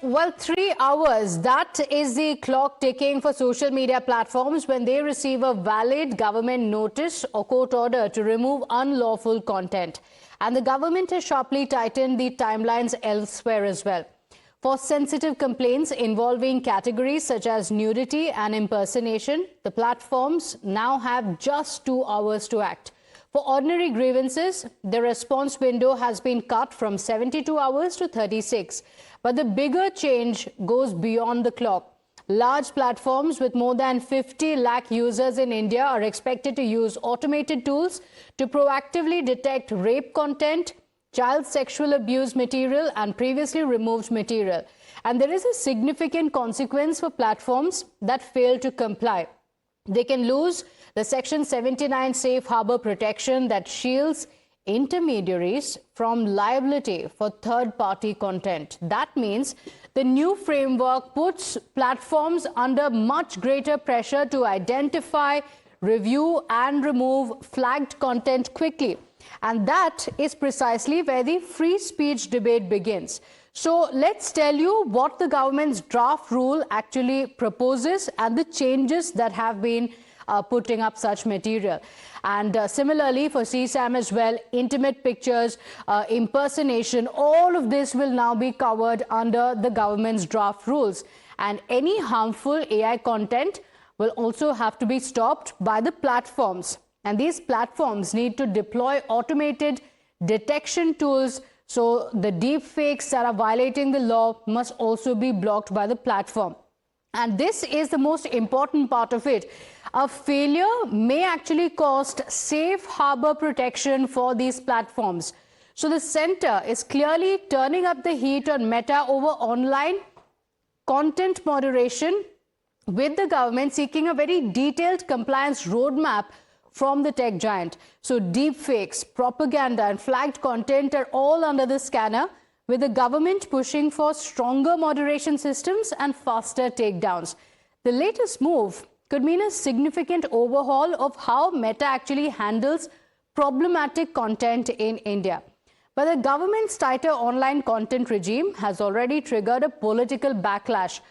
Well, 3 hours, that is the clock ticking for social media platforms when they receive a valid government notice or court order to remove unlawful content. And the government has sharply tightened the timelines elsewhere as well. For sensitive complaints involving categories such as nudity and impersonation, the platforms now have just 2 hours to act. For ordinary grievances, the response window has been cut from 72 hours to 36. But the bigger change goes beyond the clock. Large platforms with more than 50 lakh users in India are expected to use automated tools to proactively detect rape content, child sexual abuse material and previously removed material. And there is a significant consequence for platforms that fail to comply. They can lose the Section 79 safe harbor protection that shields intermediaries from liability for third-party content. That means the new framework puts platforms under much greater pressure to identify, review and remove flagged content quickly. And that is precisely where the free speech debate begins. So let's tell you what the government's draft rule actually proposes and the changes that have been putting up such material. And similarly for CSAM as well, intimate pictures, impersonation, all of this will now be covered under the government's draft rules. And any harmful AI content will also have to be stopped by the platforms. And these platforms need to deploy automated detection tools, so the deep fakes that are violating the law must also be blocked by the platform. And this is the most important part of it. A failure may actually cost safe harbor protection for these platforms. So the center is clearly turning up the heat on Meta over online content moderation, with the government seeking a very detailed compliance roadmap from the tech giant. So deepfakes, propaganda and flagged content are all under the scanner, with the government pushing for stronger moderation systems and faster takedowns. The latest move could mean a significant overhaul of how Meta actually handles problematic content in India. But the government's tighter online content regime has already triggered a political backlash.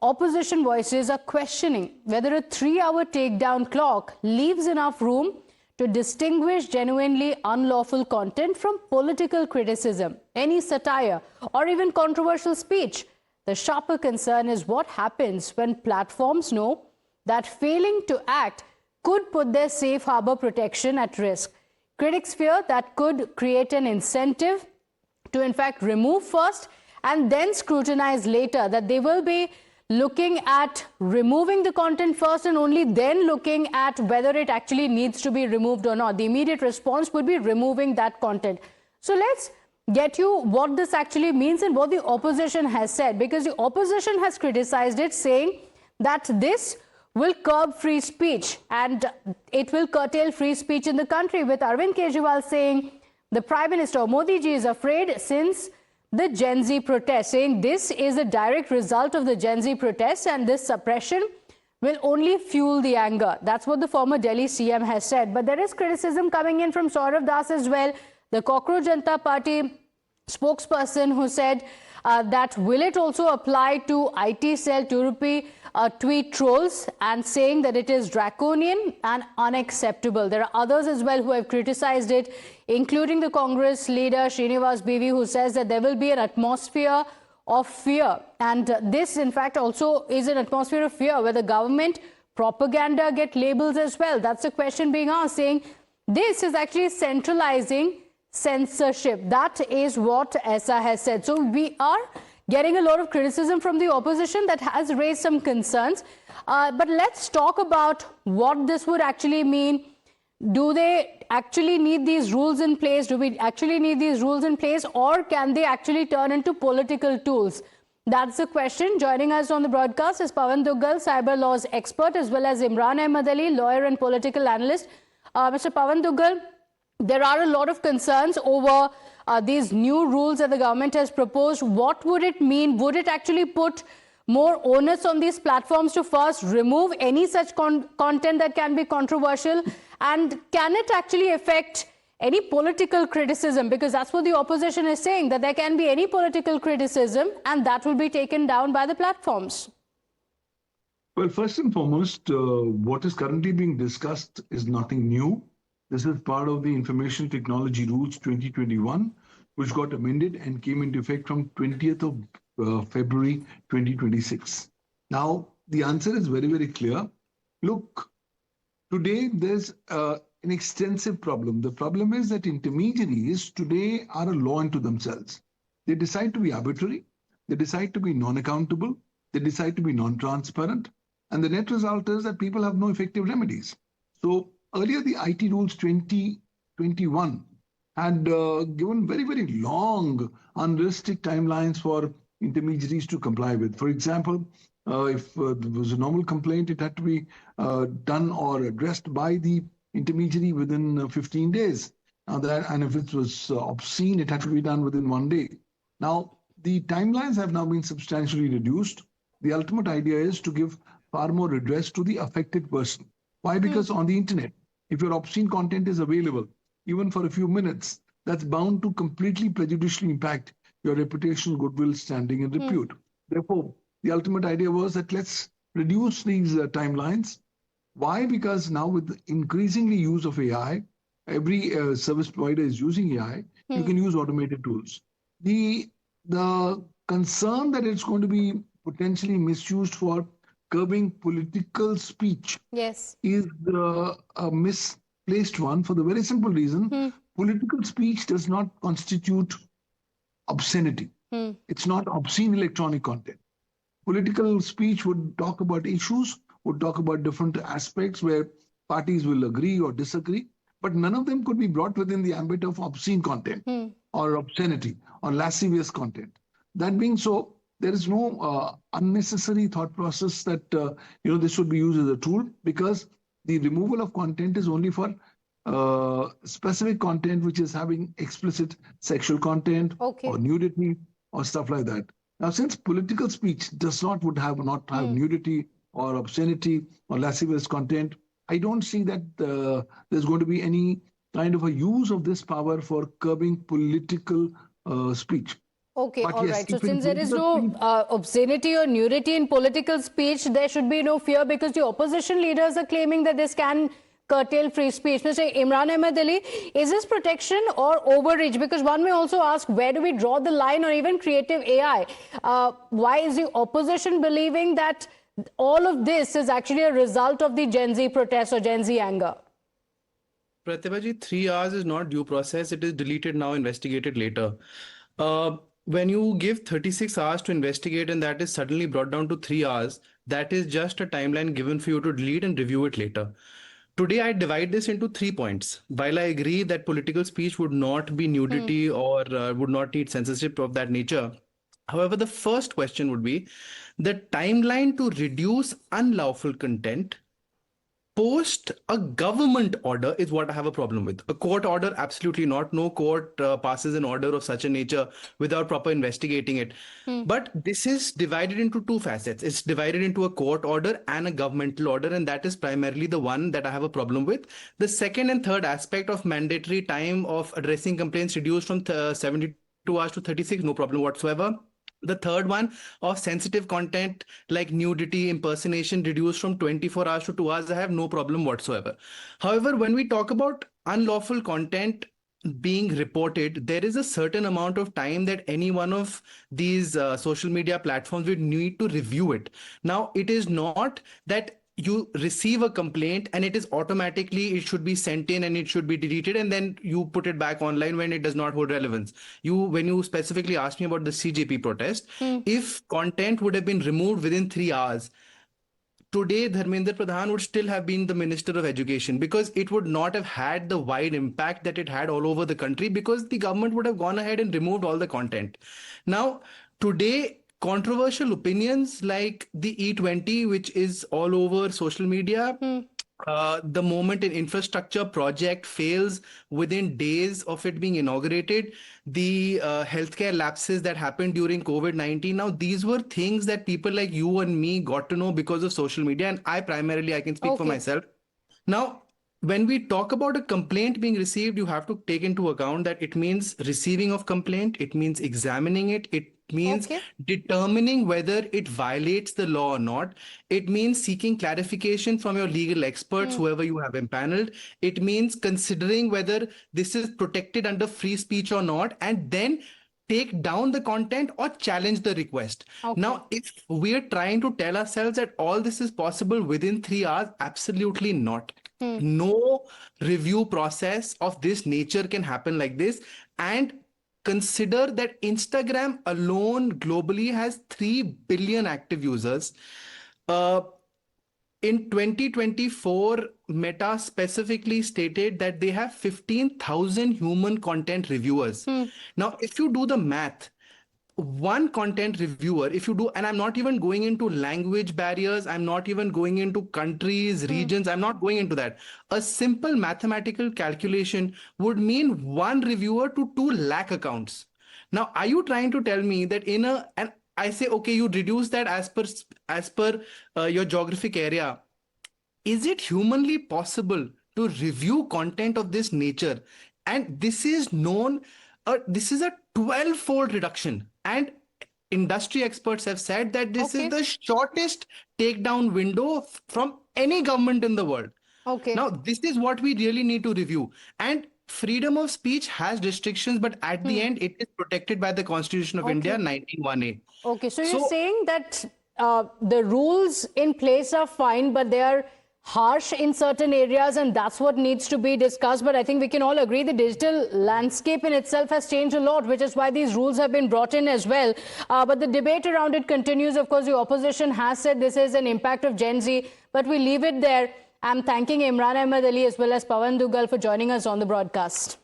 Opposition voices are questioning whether a 3-hour takedown clock leaves enough room to distinguish genuinely unlawful content from political criticism, any satire, or even controversial speech. The sharper concern is what happens when platforms know that failing to act could put their safe harbor protection at risk. Critics fear that could create an incentive to in fact remove first and then scrutinize later, that they will be looking at removing the content first and only then looking at whether it actually needs to be removed or not. The immediate response would be removing that content. So let's get you what this actually means and what the opposition has said, because the opposition has criticized it, saying that this will curb free speech and it will curtail free speech in the country, with Arvind Kejriwal saying the Prime Minister Modi ji is afraid since the Gen Z protest, saying this is a direct result of the Gen Z protests and this suppression will only fuel the anger. That's what the former Delhi CM has said. But there is criticism coming in from Saurav Das as well, the Cockroach Janata Party spokesperson, who said that will it also apply to IT cell Turupi tweet trolls, and saying that it is draconian and unacceptable. There are others as well who have criticized it, including the Congress leader Srinivas BV, who says that there will be an atmosphere of fear. And this, in fact, also is an atmosphere of fear where the government propaganda get labels as well. That's the question being asked, saying this is actually centralizing censorship. That is what ESA has said. So we are getting a lot of criticism from the opposition that has raised some concerns. But let's talk about what this would actually mean. Do they actually need these rules in place? Do we actually need these rules in place, or can they actually turn into political tools? That's the question. Joining us on the broadcast is Pawan Duggal, cyber laws expert, as well as Imran Ahmed Ali, lawyer and political analyst. Mr. Pawan Duggal, there are a lot of concerns over these new rules that the government has proposed. What would it mean? Would it actually put more onus on these platforms to first remove any such content that can be controversial? And can it actually affect any political criticism? Because that's what the opposition is saying, that there can be any political criticism and that will be taken down by the platforms. Well, first and foremost, what is currently being discussed is nothing new. This is part of the Information Technology Rules 2021, which got amended and came into effect from 20th of February 2026. Now, the answer is very, very clear. Look, today there's an extensive problem. The problem is that intermediaries today are a law unto themselves. They decide to be arbitrary, they decide to be non-accountable, they decide to be non-transparent, and the net result is that people have no effective remedies. So earlier, the IT rules 2021 had given very, very long, unrealistic timelines for intermediaries to comply with. For example, if there was a normal complaint, it had to be done or addressed by the intermediary within 15 days. And if it was obscene, it had to be done within 1 day. Now, the timelines have now been substantially reduced. The ultimate idea is to give far more redress to the affected person. Why? Because on the internet, if your obscene content is available, even for a few minutes, that's bound to completely prejudicially impact your reputation, goodwill, standing, and repute. Therefore, the ultimate idea was that let's reduce these timelines. Why? Because now with the increasingly use of AI, every service provider is using AI, you can use automated tools. The concern that it's going to be potentially misused for curbing political speech is a misplaced one for the very simple reason political speech does not constitute obscenity. It's not obscene electronic content. Political speech would talk about issues, would talk about different aspects where parties will agree or disagree, but none of them could be brought within the ambit of obscene content or obscenity or lascivious content. That being so, there is no unnecessary thought process that this should be used as a tool, because the removal of content is only for specific content which is having explicit sexual content or nudity or stuff like that. Now, since political speech would have nudity or obscenity or lascivious content, I don't see that there's going to be any kind of a use of this power for curbing political speech. Okay, all right. So since there is no obscenity or nudity in political speech, there should be no fear, because the opposition leaders are claiming that this can curtail free speech. Mr. Imran Ahmed Ali, is this protection or overreach? Because one may also ask, where do we draw the line, or even creative AI? Why is the opposition believing that all of this is actually a result of the Gen Z protests or Gen Z anger? Pratibha ji, 3 hours is not due process. It is deleted now, investigated later. When you give 36 hours to investigate and that is suddenly brought down to 3 hours, that is just a timeline given for you to delete and review it later. Today, I divide this into 3 points. While I agree that political speech would not be nudity or would not need censorship of that nature, however, the first question would be the timeline to reduce unlawful content post a government order is what I have a problem with. A court order, absolutely not. No court passes an order of such a nature without proper investigating it. But this is divided into 2 facets. It's divided into a court order and a governmental order, and that is primarily the one that I have a problem with. The second and third aspect of mandatory time of addressing complaints reduced from 72 hours to 36, no problem whatsoever. The third one of sensitive content like nudity, impersonation reduced from 24 hours to 2 hours, I have no problem whatsoever. However, when we talk about unlawful content being reported, there is a certain amount of time that any one of these social media platforms would need to review it. Now, it is not that you receive a complaint and it is automatically, it should be sent in and it should be deleted and then you put it back online when it does not hold relevance. When you specifically asked me about the CJP protest, if content would have been removed within 3 hours, today Dharmendra Pradhan would still have been the Minister of Education, because it would not have had the wide impact that it had all over the country, because the government would have gone ahead and removed all the content. Now, today, controversial opinions like the E20, which is all over social media, the moment an infrastructure project fails within days of it being inaugurated, the healthcare lapses that happened during COVID-19. Now, these were things that people like you and me got to know because of social media. And I can speak for myself. Now, when we talk about a complaint being received, you have to take into account that it means receiving of complaint, it means examining it, it means Okay. determining whether it violates the law or not. It means seeking clarification from your legal experts, whoever you have impaneled. It means considering whether this is protected under free speech or not, and then take down the content or challenge the request. Okay. Now, if we're trying to tell ourselves that all this is possible within 3 hours, absolutely not. No review process of this nature can happen like this. And consider that Instagram alone globally has 3 billion active users. In 2024, Meta specifically stated that they have 15,000 human content reviewers. Now, if you do the math, one content reviewer, if you do, and I'm not even going into language barriers, I'm not even going into countries, regions, I'm not going into that. A simple mathematical calculation would mean one reviewer to 2 lakh accounts. Now, are you trying to tell me that and I say, okay, you reduce that as per your geographic area. Is it humanly possible to review content of this nature? And this is known, this is a 12-fold reduction. And industry experts have said that this Okay. is the shortest takedown window from any government in the world. Okay. Now, this is what we really need to review. And freedom of speech has restrictions, but at the end, it is protected by the Constitution of India, 1918. Okay, so you're saying that the rules in place are fine, but they are harsh in certain areas, and that's what needs to be discussed. But I think we can all agree the digital landscape in itself has changed a lot, which is why these rules have been brought in as well. But the debate around it continues. Of course, the opposition has said this is an impact of Gen Z, but we leave it there. I'm thanking Imran Ahmed Ali as well as Pawan Dugal for joining us on the broadcast.